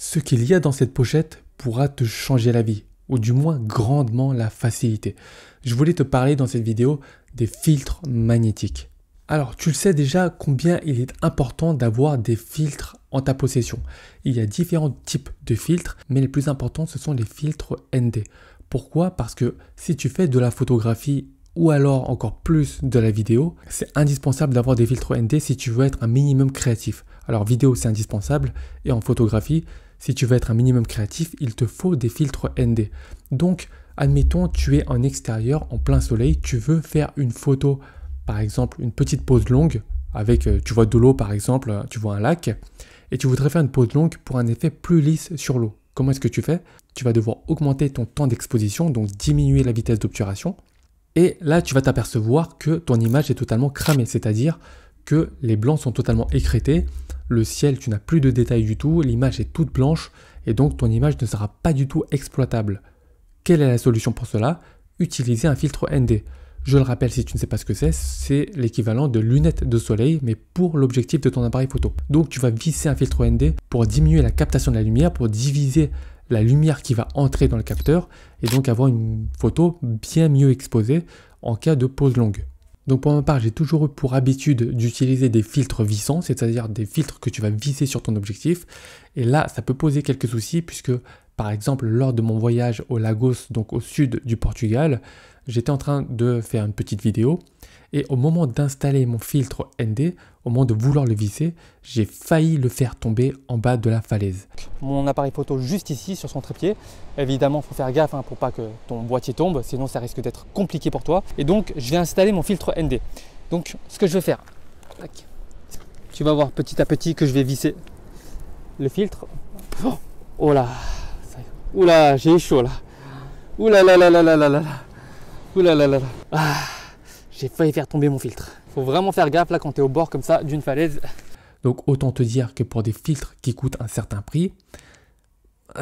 Ce qu'il y a dans cette pochette pourra te changer la vie, ou du moins grandement la faciliter. Je voulais te parler dans cette vidéo des filtres magnétiques. Alors, tu le sais déjà combien il est important d'avoir des filtres en ta possession. Il y a différents types de filtres, mais les plus importants, ce sont les filtres ND. Pourquoi? Parce que si tu fais de la photographie ou alors encore plus de la vidéo, c'est indispensable d'avoir des filtres ND si tu veux être un minimum créatif. Alors, vidéo, c'est indispensable, et en photographie, si tu veux être un minimum créatif, il te faut des filtres ND. Donc, admettons, tu es en extérieur, en plein soleil, tu veux faire une photo, par exemple, une petite pause longue, avec, tu vois de l'eau par exemple, tu vois un lac, et tu voudrais faire une pause longue pour un effet plus lisse sur l'eau. Comment est-ce que tu fais? Tu vas devoir augmenter ton temps d'exposition, donc diminuer la vitesse d'obturation, et là, tu vas t'apercevoir que ton image est totalement cramée, c'est-à-dire que les blancs sont totalement écrêtés, le ciel, tu n'as plus de détails du tout, l'image est toute blanche, et donc ton image ne sera pas du tout exploitable. Quelle est la solution pour cela? Utiliser un filtre ND. Je le rappelle, si tu ne sais pas ce que c'est l'équivalent de lunettes de soleil, mais pour l'objectif de ton appareil photo. Donc tu vas visser un filtre ND pour diminuer la captation de la lumière, pour diviser la lumière qui va entrer dans le capteur, et donc avoir une photo bien mieux exposée en cas de pause longue. Donc pour ma part, j'ai toujours eu pour habitude d'utiliser des filtres vissants, c'est-à-dire des filtres que tu vas visser sur ton objectif. Et là, ça peut poser quelques soucis puisque, par exemple, lors de mon voyage au Lagos, donc au sud du Portugal, j'étais en train de faire une petite vidéo. Et au moment d'installer mon filtre ND, au moment de vouloir le visser, j'ai failli le faire tomber en bas de la falaise. Mon appareil photo juste ici sur son trépied. Évidemment, il faut faire gaffe pour pas que ton boîtier tombe, sinon ça risque d'être compliqué pour toi. Et donc, je vais installer mon filtre ND. Donc, ce que je vais faire, tu vas voir petit à petit que je vais visser le filtre. Oh là, oula, j'ai chaud là. Oula là là là là là là. Oula là là là. Ah. J'ai failli faire tomber mon filtre. Faut vraiment faire gaffe là quand tu es au bord comme ça d'une falaise. Donc autant te dire que pour des filtres qui coûtent un certain prix,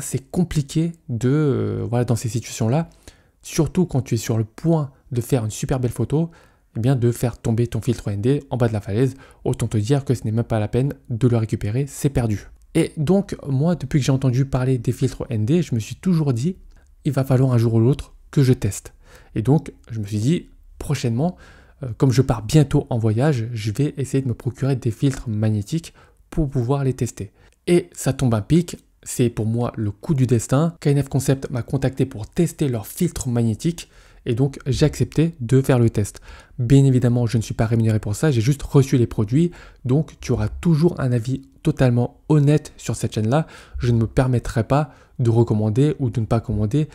c'est compliqué de, voilà, dans ces situations-là, surtout quand tu es sur le point de faire une super belle photo, eh bien de faire tomber ton filtre ND en bas de la falaise. Autant te dire que ce n'est même pas la peine de le récupérer, c'est perdu. Et donc moi, depuis que j'ai entendu parler des filtres ND, je me suis toujours dit, il va falloir un jour ou l'autre que je teste. Et donc je me suis dit, prochainement, comme je pars bientôt en voyage, je vais essayer de me procurer des filtres magnétiques pour pouvoir les tester. Et ça tombe à pic, c'est pour moi le coup du destin. KNF Concept m'a contacté pour tester leurs filtres magnétiques et donc j'ai accepté de faire le test. Bien évidemment, je ne suis pas rémunéré pour ça, j'ai juste reçu les produits, donc tu auras toujours un avis totalement honnête sur cette chaîne-là. Je ne me permettrai pas de recommander ou de ne pas commander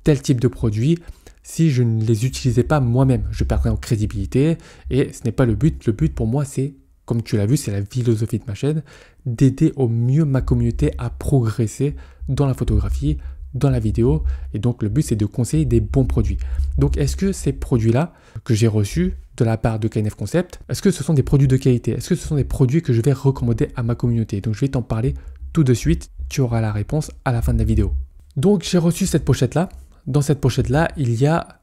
tel type de produit si je ne les utilisais pas moi-même. Je perdrais en crédibilité et ce n'est pas le but. Le but pour moi, c'est, comme tu l'as vu, c'est la philosophie de ma chaîne, d'aider au mieux ma communauté à progresser dans la photographie, dans la vidéo. Et donc le but, c'est de conseiller des bons produits. Donc est-ce que ces produits-là que j'ai reçus de la part de KNF Concept, est-ce que ce sont des produits de qualité? Est-ce que ce sont des produits que je vais recommander à ma communauté? Donc je vais t'en parler tout de suite. Tu auras la réponse à la fin de la vidéo. Donc j'ai reçu cette pochette-là. Dans cette pochette-là, il y a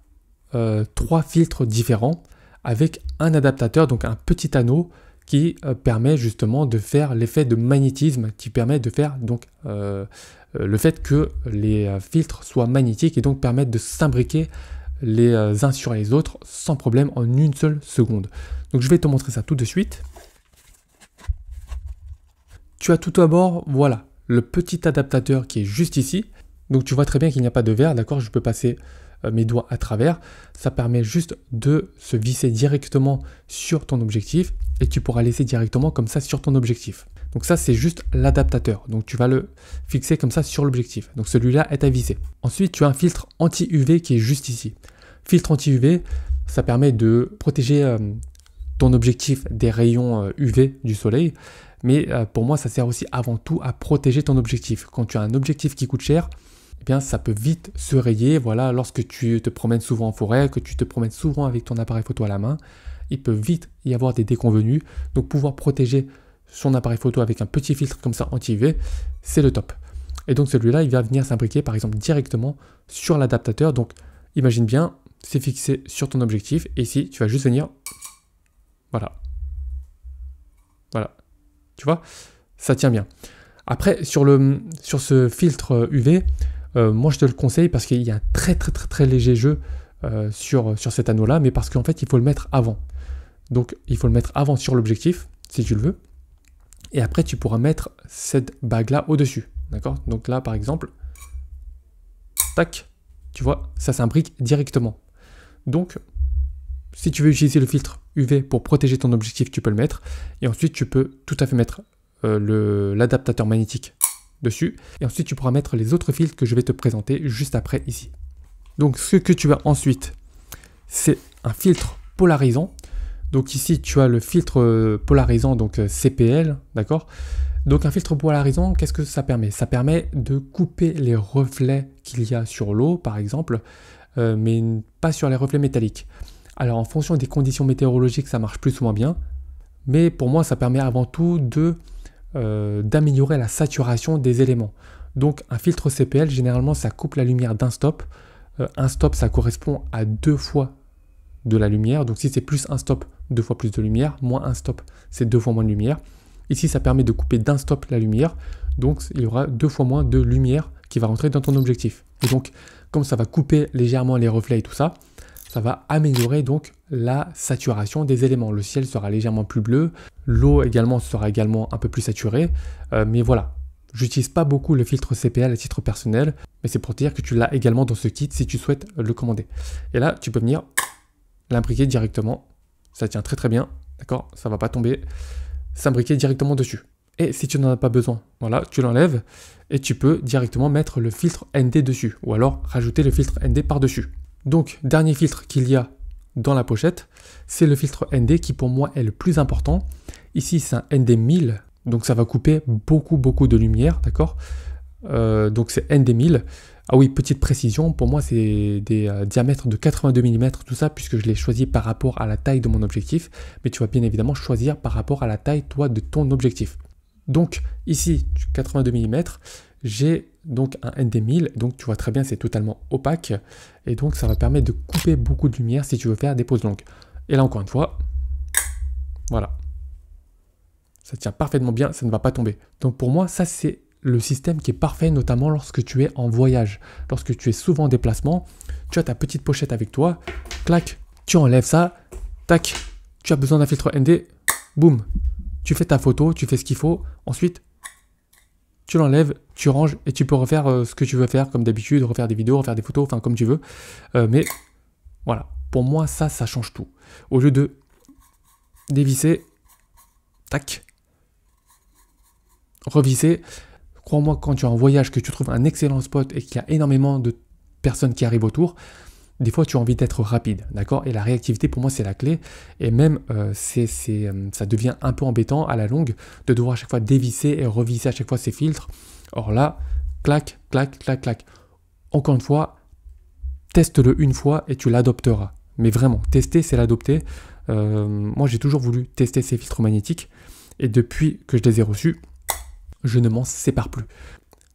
3 filtres différents avec un adaptateur, donc un petit anneau qui permet justement de faire l'effet de magnétisme, qui permet de faire donc le fait que les filtres soient magnétiques et donc permettent de s'imbriquer les uns sur les autres sans problème en une seule seconde. Donc je vais te montrer ça tout de suite. Tu as tout d'abord, voilà, le petit adaptateur qui est juste ici. Donc tu vois très bien qu'il n'y a pas de verre, d'accord? Je peux passer mes doigts à travers. Ça permet juste de se visser directement sur ton objectif et tu pourras laisser directement comme ça sur ton objectif. Donc ça, c'est juste l'adaptateur. Donc tu vas le fixer comme ça sur l'objectif. Donc celui-là est à visser. Ensuite, tu as un filtre anti-UV qui est juste ici. Filtre anti-UV, ça permet de protéger ton objectif des rayons UV du soleil. Mais pour moi, ça sert aussi avant tout à protéger ton objectif. Quand tu as un objectif qui coûte cher, eh bien, ça peut vite se rayer. Voilà, lorsque tu te promènes souvent en forêt, que tu te promènes souvent avec ton appareil photo à la main, il peut vite y avoir des déconvenus. Donc, pouvoir protéger son appareil photo avec un petit filtre comme ça anti-UV, c'est le top. Et donc, celui-là, il va venir s'imbriquer, par exemple, directement sur l'adaptateur. Donc, imagine bien, c'est fixé sur ton objectif. Et ici, tu vas juste venir, voilà. Voilà. Tu vois, ça tient bien. Après, sur ce filtre UV, moi je te le conseille parce qu'il y a un très léger jeu sur cet anneau-là, mais parce qu'en fait, il faut le mettre avant. Donc, il faut le mettre avant sur l'objectif, si tu le veux. Et après, tu pourras mettre cette bague-là au-dessus. D'accord? Donc là, par exemple, tac, tu vois, ça s'imbrique directement. Donc, si tu veux utiliser le filtre UV pour protéger ton objectif, tu peux le mettre. Et ensuite, tu peux tout à fait mettre l'adaptateur magnétique dessus. Et ensuite, tu pourras mettre les autres filtres que je vais te présenter juste après ici. Donc, ce que tu as ensuite, c'est un filtre polarisant. Donc ici, tu as le filtre polarisant, donc CPL, d'accord? Donc un filtre polarisant, qu'est-ce que ça permet? Ça permet de couper les reflets qu'il y a sur l'eau, par exemple, mais pas sur les reflets métalliques. Alors en fonction des conditions météorologiques, ça marche plus ou moins bien, mais pour moi, ça permet avant tout d'améliorer la saturation des éléments. Donc un filtre CPL, généralement, ça coupe la lumière d'un stop. Un stop, ça correspond à 2 fois de la lumière. Donc si c'est plus un stop, 2 fois plus de lumière, moins un stop, c'est 2 fois moins de lumière. Ici, ça permet de couper d'un stop la lumière, donc il y aura 2 fois moins de lumière qui va rentrer dans ton objectif. Et donc, comme ça va couper légèrement les reflets et tout ça, ça va améliorer donc la saturation des éléments. Le ciel sera légèrement plus bleu, l'eau également sera également un peu plus saturée, mais voilà. J'utilise pas beaucoup le filtre CPL à titre personnel, mais c'est pour te dire que tu l'as également dans ce kit si tu souhaites le commander. Et là, tu peux venir l'imbriquer directement. Ça tient très bien, d'accord? Ça va pas tomber. S'imbriquer directement dessus. Et si tu n'en as pas besoin, voilà, tu l'enlèves et tu peux directement mettre le filtre ND dessus ou alors rajouter le filtre ND par-dessus. Donc, dernier filtre qu'il y a dans la pochette, c'est le filtre ND qui pour moi est le plus important. Ici, c'est un ND 1000, donc ça va couper beaucoup de lumière, d'accord? Donc c'est ND 1000. Ah oui, petite précision, pour moi c'est des diamètres de 82 mm, tout ça, puisque je l'ai choisi par rapport à la taille de mon objectif, mais tu vas bien évidemment choisir par rapport à la taille, toi, de ton objectif. Donc ici, 82 mm, j'ai donc un ND 1000, donc tu vois très bien, c'est totalement opaque, et donc ça va permettre de couper beaucoup de lumière si tu veux faire des poses longues. Et là encore une fois, voilà, ça tient parfaitement bien, ça ne va pas tomber. Donc pour moi, ça c'est le système qui est parfait, notamment lorsque tu es en voyage. Lorsque tu es souvent en déplacement, tu as ta petite pochette avec toi, clac, tu enlèves ça, tac, tu as besoin d'un filtre ND, boum, tu fais ta photo, tu fais ce qu'il faut, ensuite, tu l'enlèves, tu ranges et tu peux refaire ce que tu veux faire comme d'habitude, refaire des vidéos, refaire des photos, enfin comme tu veux. Mais voilà, pour moi, ça change tout. Au lieu de dévisser, tac, revisser. Crois-moi, quand tu es en voyage, que tu trouves un excellent spot et qu'il y a énormément de personnes qui arrivent autour, des fois tu as envie d'être rapide, d'accord? Et la réactivité pour moi c'est la clé. Et même ça devient un peu embêtant à la longue de devoir à chaque fois dévisser et revisser à chaque fois ces filtres. Or là, clac, clac, clac, clac. Encore une fois, teste-le une fois et tu l'adopteras. Mais vraiment, tester c'est l'adopter. Moi j'ai toujours voulu tester ces filtres magnétiques et depuis que je les ai reçus, je ne m'en sépare plus.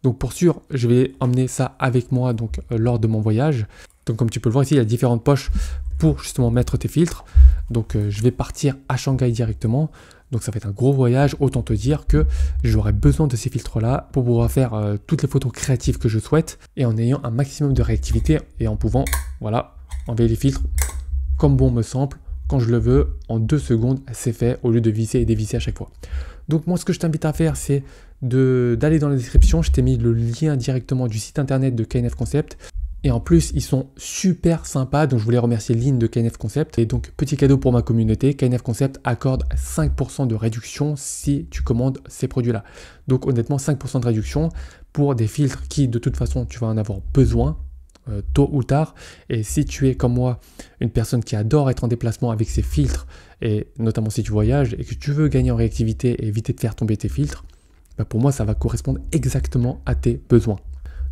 Donc pour sûr, je vais emmener ça avec moi donc lors de mon voyage. Donc comme tu peux le voir ici, il y a différentes poches pour justement mettre tes filtres. Donc je vais partir à Shanghai directement. Donc ça va être un gros voyage. Autant te dire que j'aurai besoin de ces filtres-là pour pouvoir faire toutes les photos créatives que je souhaite et en ayant un maximum de réactivité et en pouvant, voilà, enlever les filtres comme bon me semble. Quand je le veux, en 2 secondes, c'est fait au lieu de visser et dévisser à chaque fois. Donc moi, ce que je t'invite à faire, c'est d'aller dans la description. Je t'ai mis le lien directement du site internet de KNF Concept. Et en plus, ils sont super sympas. Donc je voulais remercier Lynn de KNF Concept. Et donc, petit cadeau pour ma communauté, KNF Concept accorde 5% de réduction si tu commandes ces produits-là. Donc honnêtement, 5% de réduction pour des filtres qui, de toute façon, tu vas en avoir besoin. Tôt ou tard, et si tu es comme moi une personne qui adore être en déplacement avec ses filtres, et notamment si tu voyages et que tu veux gagner en réactivité et éviter de faire tomber tes filtres, bah pour moi ça va correspondre exactement à tes besoins.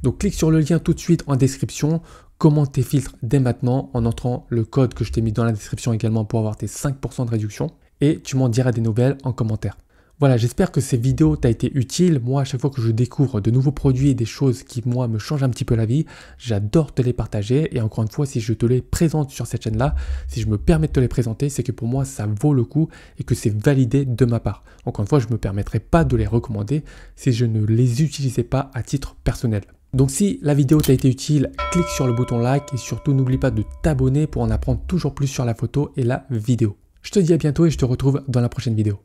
Donc clique sur le lien tout de suite en description, commande tes filtres dès maintenant en entrant le code que je t'ai mis dans la description également pour avoir tes 5% de réduction, et tu m'en diras des nouvelles en commentaire. Voilà, j'espère que ces vidéos t'ont été utiles. Moi, à chaque fois que je découvre de nouveaux produits et des choses qui, moi, me changent un petit peu la vie, j'adore te les partager. Et encore une fois, si je te les présente sur cette chaîne-là, si je me permets de te les présenter, c'est que pour moi, ça vaut le coup et que c'est validé de ma part. Encore une fois, je ne me permettrai pas de les recommander si je ne les utilisais pas à titre personnel. Donc si la vidéo t'a été utile, clique sur le bouton like et surtout n'oublie pas de t'abonner pour en apprendre toujours plus sur la photo et la vidéo. Je te dis à bientôt et je te retrouve dans la prochaine vidéo.